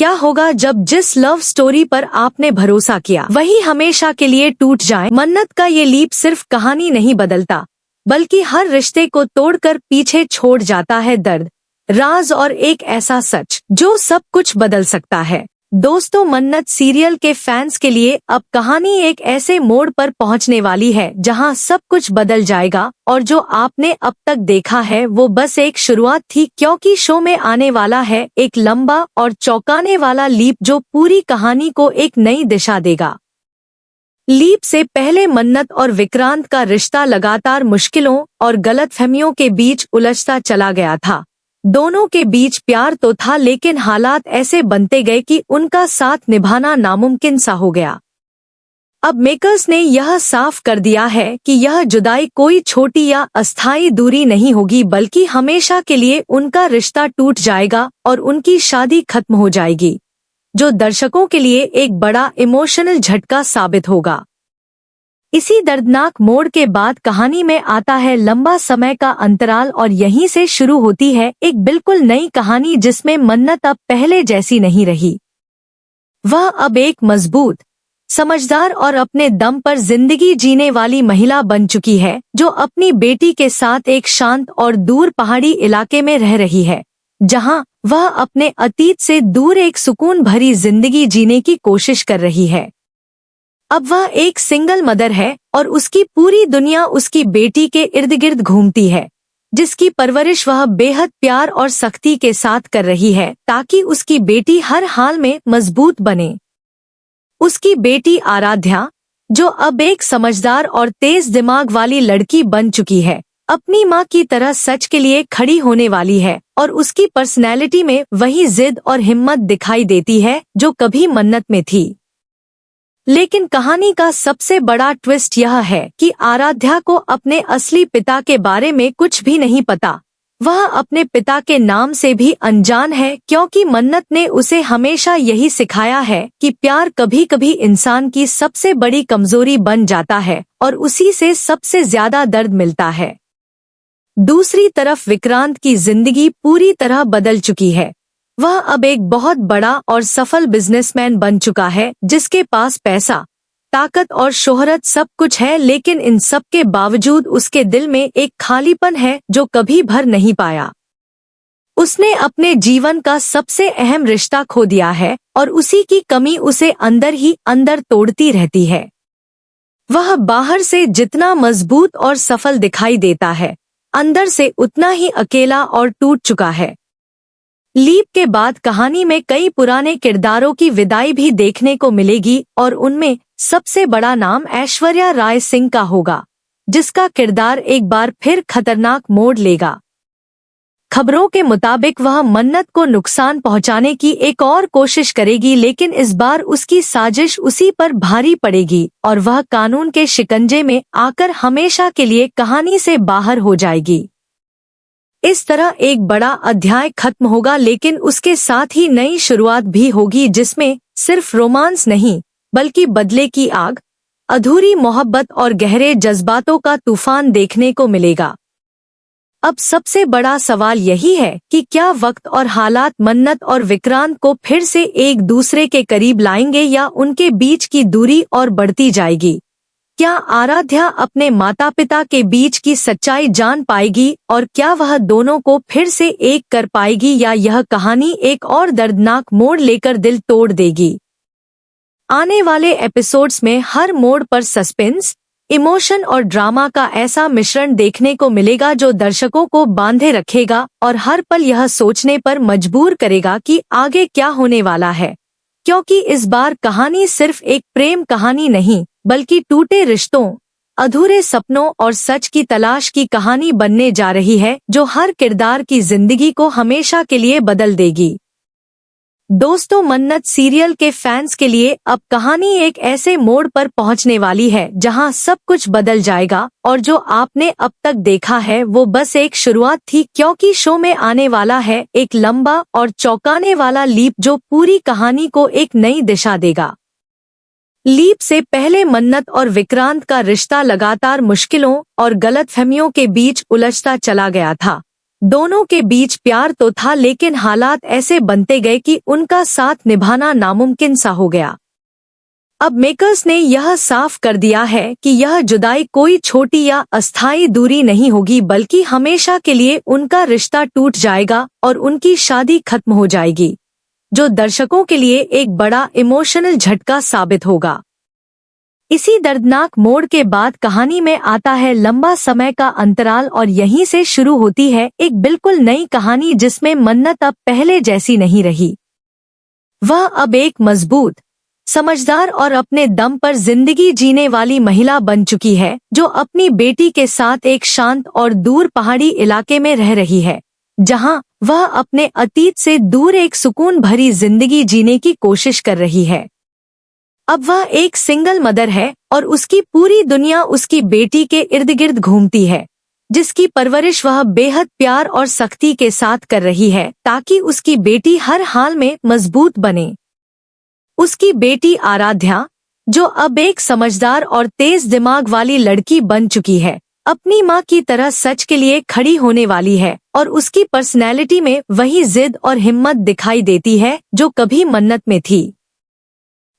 क्या होगा जब जिस लव स्टोरी पर आपने भरोसा किया वही हमेशा के लिए टूट जाए। मन्नत का ये लीप सिर्फ कहानी नहीं बदलता, बल्कि हर रिश्ते को तोड़कर पीछे छोड़ जाता है दर्द, राज और एक ऐसा सच जो सब कुछ बदल सकता है। दोस्तों, मन्नत सीरियल के फैंस के लिए अब कहानी एक ऐसे मोड़ पर पहुंचने वाली है जहां सब कुछ बदल जाएगा, और जो आपने अब तक देखा है वो बस एक शुरुआत थी, क्योंकि शो में आने वाला है एक लंबा और चौंकाने वाला लीप जो पूरी कहानी को एक नई दिशा देगा। लीप से पहले मन्नत और विक्रांत का रिश्ता लगातार मुश्किलों और गलतफहमियों के बीच उलझता चला गया था। दोनों के बीच प्यार तो था, लेकिन हालात ऐसे बनते गए कि उनका साथ निभाना नामुमकिन सा हो गया। अब मेकर्स ने यह साफ कर दिया है कि यह जुदाई कोई छोटी या अस्थायी दूरी नहीं होगी, बल्कि हमेशा के लिए उनका रिश्ता टूट जाएगा और उनकी शादी खत्म हो जाएगी, जो दर्शकों के लिए एक बड़ा इमोशनल झटका साबित होगा। इसी दर्दनाक मोड़ के बाद कहानी में आता है लंबा समय का अंतराल, और यहीं से शुरू होती है एक बिल्कुल नई कहानी जिसमें मन्नत अब पहले जैसी नहीं रही। वह अब एक मजबूत, समझदार और अपने दम पर जिंदगी जीने वाली महिला बन चुकी है, जो अपनी बेटी के साथ एक शांत और दूर पहाड़ी इलाके में रह रही है, जहां वह अपने अतीत से दूर एक सुकून भरी जिंदगी जीने की कोशिश कर रही है। अब वह एक सिंगल मदर है और उसकी पूरी दुनिया उसकी बेटी के इर्द गिर्द घूमती है, जिसकी परवरिश वह बेहद प्यार और सख्ती के साथ कर रही है, ताकि उसकी बेटी हर हाल में मजबूत बने। उसकी बेटी आराध्या, जो अब एक समझदार और तेज दिमाग वाली लड़की बन चुकी है, अपनी माँ की तरह सच के लिए खड़ी होने वाली है, और उसकी पर्सनैलिटी में वही जिद और हिम्मत दिखाई देती है जो कभी मन्नत में थी। लेकिन कहानी का सबसे बड़ा ट्विस्ट यह है कि आराध्या को अपने असली पिता के बारे में कुछ भी नहीं पता। वह अपने पिता के नाम से भी अनजान है, क्योंकि मन्नत ने उसे हमेशा यही सिखाया है कि प्यार कभी कभी इंसान की सबसे बड़ी कमजोरी बन जाता है और उसी से सबसे ज्यादा दर्द मिलता है। दूसरी तरफ विक्रांत की जिंदगी पूरी तरह बदल चुकी है। वह अब एक बहुत बड़ा और सफल बिजनेसमैन बन चुका है, जिसके पास पैसा, ताकत और शोहरत सब कुछ है, लेकिन इन सब के बावजूद उसके दिल में एक खालीपन है जो कभी भर नहीं पाया। उसने अपने जीवन का सबसे अहम रिश्ता खो दिया है, और उसी की कमी उसे अंदर ही अंदर तोड़ती रहती है। वह बाहर से जितना मजबूत और सफल दिखाई देता है, अंदर से उतना ही अकेला और टूट चुका है। लीप के बाद कहानी में कई पुराने किरदारों की विदाई भी देखने को मिलेगी, और उनमें सबसे बड़ा नाम ऐश्वर्या राय सिंह का होगा, जिसका किरदार एक बार फिर खतरनाक मोड़ लेगा। खबरों के मुताबिक वह मन्नत को नुकसान पहुंचाने की एक और कोशिश करेगी, लेकिन इस बार उसकी साजिश उसी पर भारी पड़ेगी और वह कानून के शिकंजे में आकर हमेशा के लिए कहानी से बाहर हो जाएगी। इस तरह एक बड़ा अध्याय खत्म होगा, लेकिन उसके साथ ही नई शुरुआत भी होगी, जिसमें सिर्फ रोमांस नहीं, बल्कि बदले की आग, अधूरी मोहब्बत और गहरे जज्बातों का तूफान देखने को मिलेगा। अब सबसे बड़ा सवाल यही है कि क्या वक्त और हालात मन्नत और विक्रांत को फिर से एक दूसरे के करीब लाएंगे, या उनके बीच की दूरी और बढ़ती जाएगी। क्या आराध्या अपने माता पिता के बीच की सच्चाई जान पाएगी, और क्या वह दोनों को फिर से एक कर पाएगी, या यह कहानी एक और दर्दनाक मोड़ लेकर दिल तोड़ देगी। आने वाले एपिसोड्स में हर मोड़ पर सस्पेंस, इमोशन और ड्रामा का ऐसा मिश्रण देखने को मिलेगा जो दर्शकों को बांधे रखेगा और हर पल यह सोचने पर मजबूर करेगा कि आगे क्या होने वाला है। क्योंकि इस बार कहानी सिर्फ एक प्रेम कहानी नहीं, बल्कि टूटे रिश्तों, अधूरे सपनों और सच की तलाश की कहानी बनने जा रही है, जो हर किरदार की जिंदगी को हमेशा के लिए बदल देगी। दोस्तों, मन्नत सीरियल के फैंस के लिए अब कहानी एक ऐसे मोड़ पर पहुंचने वाली है जहां सब कुछ बदल जाएगा, और जो आपने अब तक देखा है वो बस एक शुरुआत थी, क्योंकि शो में आने वाला है एक लंबा और चौंकाने वाला लीप जो पूरी कहानी को एक नई दिशा देगा। लीप से पहले मन्नत और विक्रांत का रिश्ता लगातार मुश्किलों और गलतफहमियों के बीच उलझता चला गया था। दोनों के बीच प्यार तो था, लेकिन हालात ऐसे बनते गए कि उनका साथ निभाना नामुमकिन सा हो गया। अब मेकर्स ने यह साफ कर दिया है कि यह जुदाई कोई छोटी या अस्थायी दूरी नहीं होगी, बल्कि हमेशा के लिए उनका रिश्ता टूट जाएगा और उनकी शादी खत्म हो जाएगी, जो दर्शकों के लिए एक बड़ा इमोशनल झटका साबित होगा। इसी दर्दनाक मोड़ के बाद कहानी में आता है लंबा समय का अंतराल, और यहीं से शुरू होती है एक बिल्कुल नई कहानी जिसमें मन्नत अब पहले जैसी नहीं रही। वह अब एक मजबूत, समझदार और अपने दम पर जिंदगी जीने वाली महिला बन चुकी है, जो अपनी बेटी के साथ एक शांत और दूर पहाड़ी इलाके में रह रही है, जहां वह अपने अतीत से दूर एक सुकून भरी जिंदगी जीने की कोशिश कर रही है। अब वह एक सिंगल मदर है और उसकी पूरी दुनिया उसकी बेटी के इर्द गिर्द घूमती है, जिसकी परवरिश वह बेहद प्यार और सख्ती के साथ कर रही है ताकि उसकी बेटी हर हाल में मजबूत बने। उसकी बेटी आराध्या, जो अब एक समझदार और तेज दिमाग वाली लड़की बन चुकी है, अपनी माँ की तरह सच के लिए खड़ी होने वाली है, और उसकी पर्सनैलिटी में वही जिद और हिम्मत दिखाई देती है जो कभी मन्नत में थी।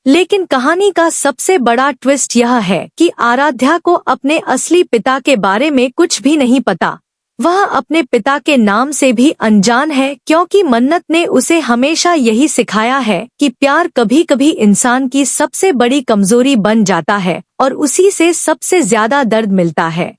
लेकिन कहानी का सबसे बड़ा ट्विस्ट यह है कि आराध्या को अपने असली पिता के बारे में कुछ भी नहीं पता। वह अपने पिता के नाम से भी अनजान है, क्योंकि मन्नत ने उसे हमेशा यही सिखाया है कि प्यार कभी कभी इंसान की सबसे बड़ी कमजोरी बन जाता है और उसी से सबसे ज्यादा दर्द मिलता है।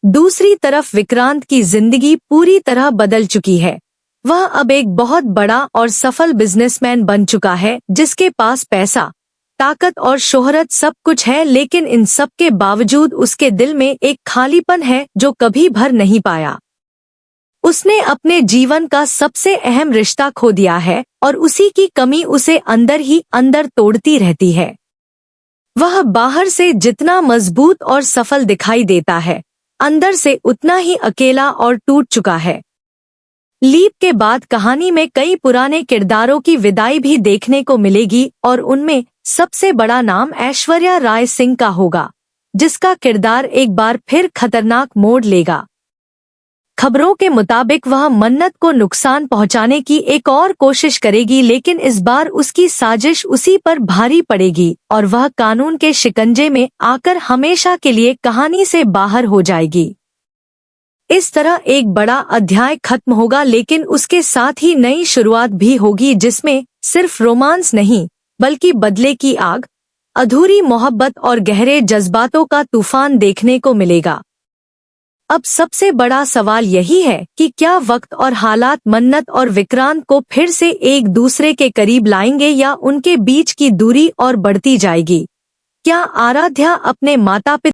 दूसरी तरफ विक्रांत की जिंदगी पूरी तरह बदल चुकी है। वह अब एक बहुत बड़ा और सफल बिजनेसमैन बन चुका है, जिसके पास पैसा, ताकत और शोहरत सब कुछ है, लेकिन इन सब के बावजूद उसके दिल में एक खालीपन है जो कभी भर नहीं पाया। उसने अपने जीवन का सबसे अहम रिश्ता खो दिया है और उसी की कमी उसे अंदर ही अंदर तोड़ती रहती है। वह बाहर से जितना मजबूत और सफल दिखाई देता है, अंदर से उतना ही अकेला और टूट चुका है। लीप के बाद कहानी में कई पुराने किरदारों की विदाई भी देखने को मिलेगी, और उनमें सबसे बड़ा नाम ऐश्वर्या राय सिंह का होगा, जिसका किरदार एक बार फिर खतरनाक मोड़ लेगा। खबरों के मुताबिक वह मन्नत को नुकसान पहुंचाने की एक और कोशिश करेगी, लेकिन इस बार उसकी साजिश उसी पर भारी पड़ेगी और वह कानून के शिकंजे में आकर हमेशा के लिए कहानी से बाहर हो जाएगी। इस तरह एक बड़ा अध्याय खत्म होगा, लेकिन उसके साथ ही नई शुरुआत भी होगी, जिसमें सिर्फ रोमांस नहीं बल्कि बदले की आग, अधूरी मोहब्बत और गहरे जज्बातों का तूफान देखने को मिलेगा। अब सबसे बड़ा सवाल यही है कि क्या वक्त और हालात मन्नत और विक्रांत को फिर से एक दूसरे के करीब लाएंगे या उनके बीच की दूरी और बढ़ती जाएगी। क्या आराध्या अपने माता पिता